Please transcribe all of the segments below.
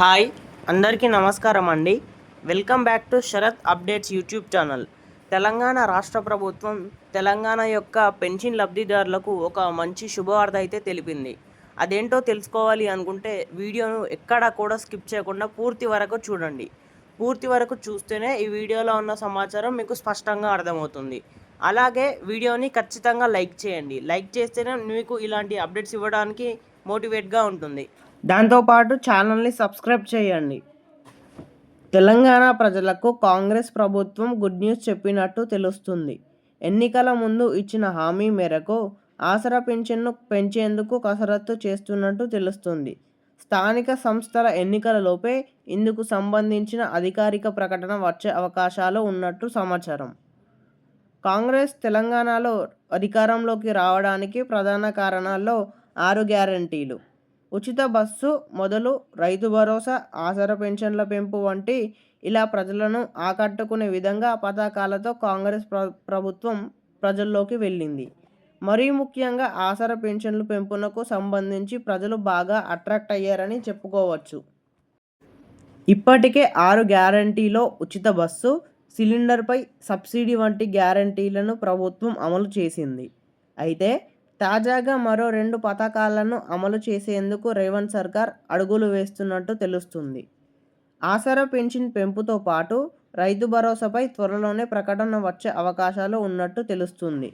Hi అందరికీ నమస్కారం అండి. Welcome back to Sharath updates YouTube channel. Telangana రాష్ట్ర ప్రభుత్వం తెలంగాణ యొక్క పెన్షన్ లబ్ధిదారులకు ఒక మంచి శుభవార్త అయితే తెలిపింది. అదేంటో తెలుసుకోవాలి అనుకుంటే వీడియోను ఎక్కడా కూడా స్కిప్ చేయకుండా పూర్తి వరకు చూడండి. పూర్తి వరకు చూస్తేనే ఈ వీడియోలో ఉన్న సమాచారం మీకు స్పష్టంగా అర్థమవుతుంది. అలాగే వీడియోని ఖచ్చితంగా లైక్ చేయండి. లైక్ చేస్తేనే మీకు ఇలాంటి అప్డేట్స్ ఇవ్వడానికి మోటివేట్గా ఉంటుంది. దాంతోపాటు ఛానల్ని సబ్స్క్రైబ్ చేయండి. తెలంగాణ ప్రజలకు కాంగ్రెస్ ప్రభుత్వం గుడ్ న్యూస్ చెప్పినట్టు తెలుస్తుంది. ఎన్నికల ముందు ఇచ్చిన హామీ మేరకు ఆసరా పింఛన్ను పెంచేందుకు కసరత్తు చేస్తున్నట్టు తెలుస్తుంది. స్థానిక సంస్థల ఎన్నికలలోపే ఇందుకు సంబంధించిన అధికారిక ప్రకటన వచ్చే అవకాశాలు ఉన్నట్టు సమాచారం. కాంగ్రెస్ తెలంగాణలో అధికారంలోకి రావడానికి ప్రధాన కారణాల్లో 6 గ్యారంటీలు, ఉచిత బస్సు మొదలు, రైతు భరోసా, ఆసరా పెన్షన్ల పెంపు వంటి ఇలా ప్రజలను ఆకట్టుకునే విధంగా పథకాలతో కాంగ్రెస్ ప్రభుత్వం ప్రజల్లోకి వెళ్ళింది. మరీ ముఖ్యంగా ఆసరా పెన్షన్ల పెంపునకు సంబంధించి ప్రజలు బాగా అట్రాక్ట్ అయ్యారని చెప్పుకోవచ్చు. ఇప్పటికే 6 గ్యారంటీలో ఉచిత బస్సు, సిలిండర్పై సబ్సిడీ వంటి గ్యారంటీలను ప్రభుత్వం అమలు చేసింది. అయితే తాజాగా మరో 2 పథకాలను అమలు చేసేందుకు రేవంత్ సర్కార్ అడుగులు వేస్తున్నట్టు తెలుస్తుంది. ఆసరా పెన్షన్ పెంపుతో పాటు రైతు భరోసాపై త్వరలోనే ప్రకటన వచ్చే అవకాశాలు ఉన్నట్టు తెలుస్తుంది.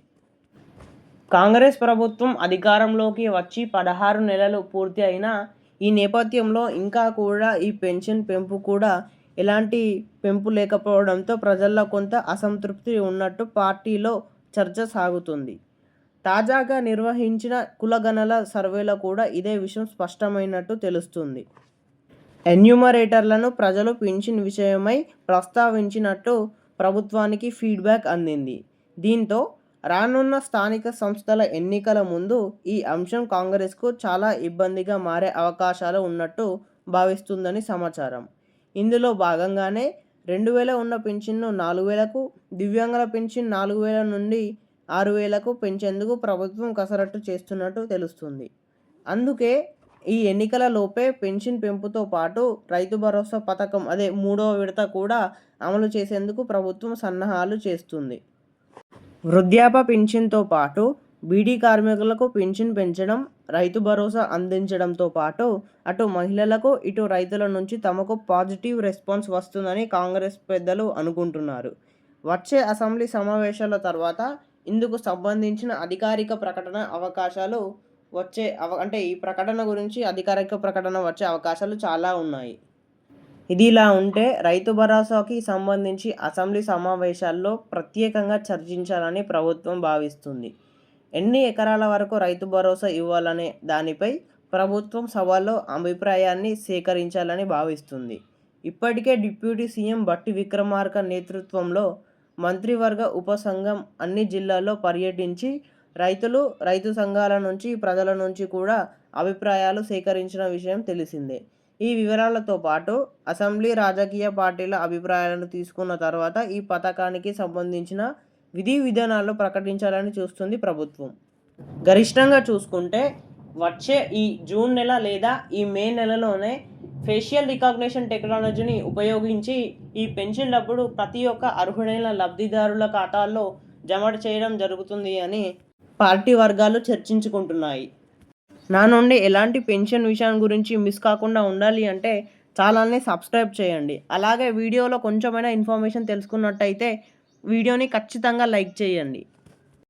కాంగ్రెస్ ప్రభుత్వం అధికారంలోకి వచ్చి 16 నెలలు పూర్తి అయినా ఈ నేపథ్యంలో ఇంకా కూడా ఈ పెన్షన్ పెంపు కూడా ఎలాంటి పెంపు లేకపోవడంతో ప్రజల్లో కొంత అసంతృప్తి ఉన్నట్టు పార్టీలో చర్చ సాగుతుంది. తాజాగా నిర్వహించిన కులగణన సర్వేలో కూడా ఇదే విషయం స్పష్టమైనట్టు తెలుస్తుంది. ఎన్యూమరేటర్లను ప్రజలు పింఛన్ విషయమై ప్రస్తావించినట్టు ప్రభుత్వానికి ఫీడ్బ్యాక్ అందింది. దీంతో రానున్న స్థానిక సంస్థల ఎన్నికల ముందు ఈ అంశం కాంగ్రెస్కు చాలా ఇబ్బందిగా మారే అవకాశాలు ఉన్నట్టు భావిస్తుందని సమాచారం. ఇందులో భాగంగానే 2000 ఉన్న పింఛన్ను 4000కు, దివ్యాంగుల పింఛన్ 4000 నుండి 6000కు పెంచేందుకు ప్రభుత్వం కసరత్తు చేస్తున్నట్టు తెలుస్తుంది. అందుకే ఈ ఎన్నికల లోపే పెన్షన్ పెంపుతో పాటు రైతు భరోసా పథకం మూడవ విడత కూడా అమలు చేసేందుకు ప్రభుత్వం సన్నాహాలు చేస్తుంది. వృద్ధాప్య పింఛన్తో పాటు బీడీ కార్మికులకు పింఛన్ పెంచడం, రైతు భరోసా అందించడంతో పాటు అటు మహిళలకు ఇటు రైతుల నుంచి తమకు పాజిటివ్ రెస్పాన్స్ వస్తుందని కాంగ్రెస్ పెద్దలు అనుకుంటున్నారు. వచ్చే అసెంబ్లీ సమావేశాల తర్వాత ఇందుకు సంబంధించిన అధికారిక ప్రకటన అవకాశాలు ఈ ప్రకటన గురించి అధికారిక ప్రకటన వచ్చే అవకాశాలు చాలా ఉన్నాయి. ఇదిలా ఉంటే రైతు భరోసాకి సంబంధించి అసెంబ్లీ సమావేశాల్లో ప్రత్యేకంగా చర్చించాలని ప్రభుత్వం భావిస్తుంది. ఎన్ని ఎకరాల వరకు రైతు భరోసా ఇవ్వాలనే దానిపై ప్రభుత్వం సభలో అభిప్రాయాన్ని సేకరించాలని భావిస్తుంది. ఇప్పటికే డిప్యూటీ సీఎం భట్టి విక్రమార్క నేతృత్వంలో మంత్రివర్గ ఉపసంఘం అన్ని జిల్లాల్లో పర్యటించి రైతు సంఘాల నుంచి, ప్రజల నుంచి కూడా అభిప్రాయాలు సేకరించిన విషయం తెలిసిందే. ఈ వివరాలతో పాటు అసెంబ్లీ రాజకీయ పార్టీల అభిప్రాయాలను తీసుకున్న తర్వాత ఈ పథకానికి సంబంధించిన విధి విధానాలు ప్రకటించాలని చూస్తుంది ప్రభుత్వం. గరిష్టంగా చూసుకుంటే వచ్చే ఈ జూన్ నెల లేదా ఈ మే నెలలోనే ఫేషియల్ రికగ్నిషన్ టెక్నాలజీని ఉపయోగించి ఈ పెన్షన్ డబ్బులు ప్రతి ఒక్క అర్హుడైన లబ్ధిదారుల ఖాతాల్లో జమ చేయడం జరుగుతుంది అని పార్టీ వర్గాలు చర్చించుకుంటున్నాయి. నా నుండి ఎలాంటి పెన్షన్ విషయం గురించి మిస్ కాకుండా ఉండాలి అంటే ఛానల్ని సబ్స్క్రైబ్ చేయండి. అలాగే వీడియోలో కొంచెమైనా ఇన్ఫర్మేషన్ తెలుసుకున్నట్టయితే వీడియోని ఖచ్చితంగా లైక్ చేయండి.